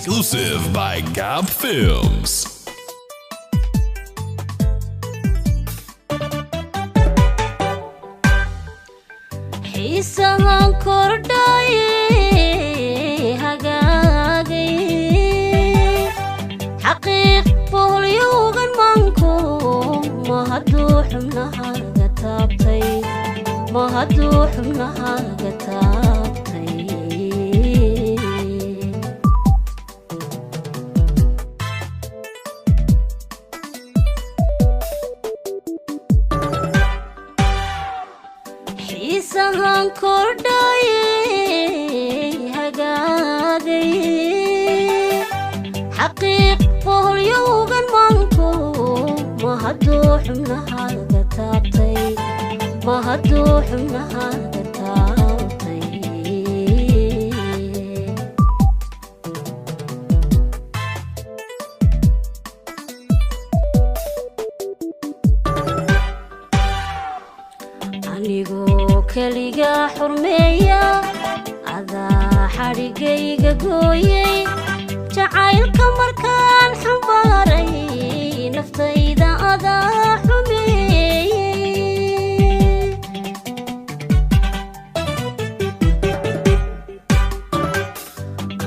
Exclusive by Gab Films. Isahan kordhaye hagaagay xaqiiq boqolyowgan manku ma hadduu xubnahaaga taabtay isahan kordhaye hagaagay xaqiiq boqolyowgan manku ma hadduu xubnahaaga taabtay anigoo keliga xurmeeya adaa xadhigayga gooyay jacaylka markaan xambaaray naftayda adaa xumeeyey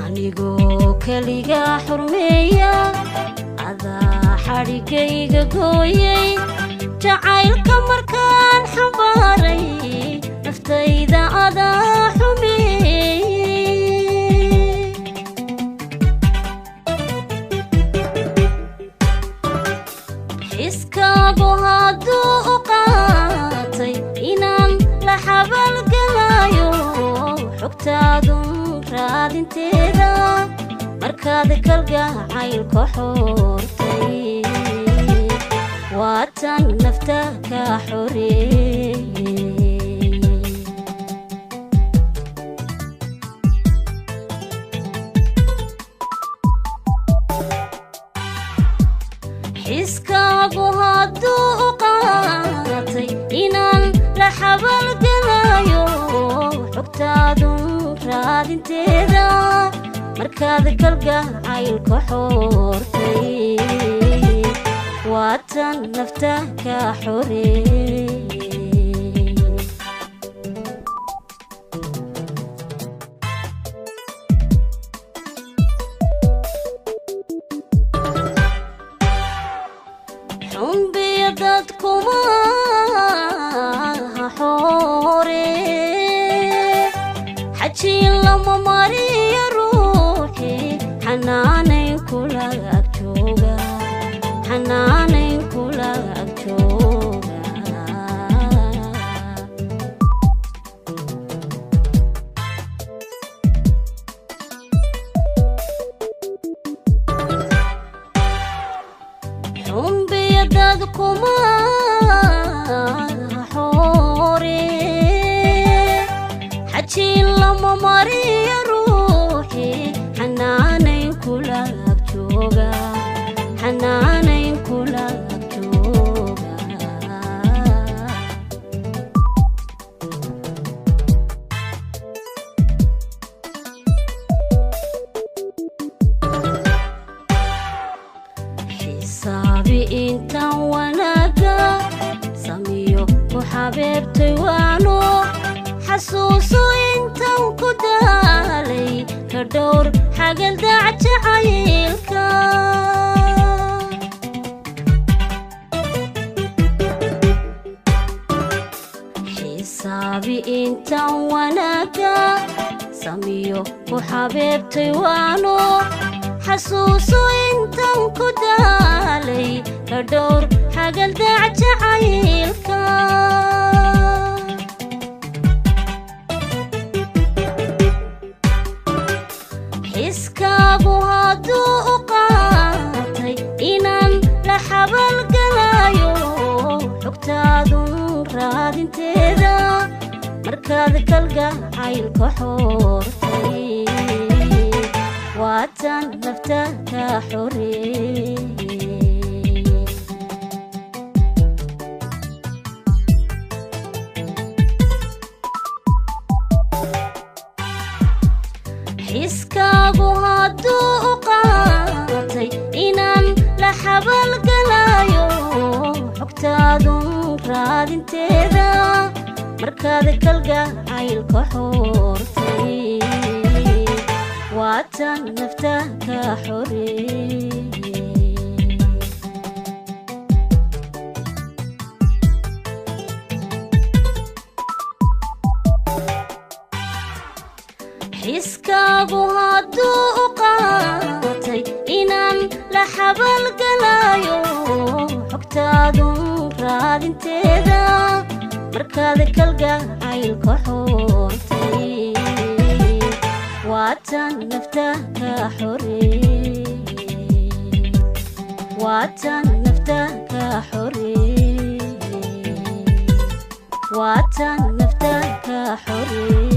anigoo keliga xurmeeya adaa xadhigayga gooyay jacaylka markaan xambaaray naftayda adaa xumeeyey xiskaagu hadduu u qaatay inaan la xabalgalayo xogtaadun raadinteeda markaad kalgacaylka xoortay waatan nafta ka xoreeyey xiskaagu hadduu u qaatay inaan la xabalgalayo xogtaadun raadinteeda markaad kalgacaylka xoortay waatan nafta ka xoreeyey xumbiya dadkuma xoore xajiin lama mariya ruuxi xanaanayn kula ag jooga xumbiya dadkuma xoore xajiin lama mariya ruuxi xanaanayn kula ag jooga xisaabi intaan wanaaga samiyo ku xabeebtay waano xasuuso intaan ku daalay ka dhowr xagaldac jacaylka xisaabi intaan wanaaga samiyo ku xabeebtay waano xasuuso intaan ku daalay ka dhowr xagaldac jacaylka xiskaagu hadduu u qaatay inaan la xabalgalayo xogtaadun raadinteeda markaad kalgacaylka xoortay waatan nafta ka xoreeyey iskaagu hadduu raadinteeda markaad kalgacaylka xortay waatan nafta ka xoreeyay iskaagu hadduu qaatay inaan la xabalgalayo xogtaadun raadinteeda markaad kalgacaylka xortay waatan nafta ka xoreeyay waatan nafta ka xoreeyay waatan nafta ka xoreeyay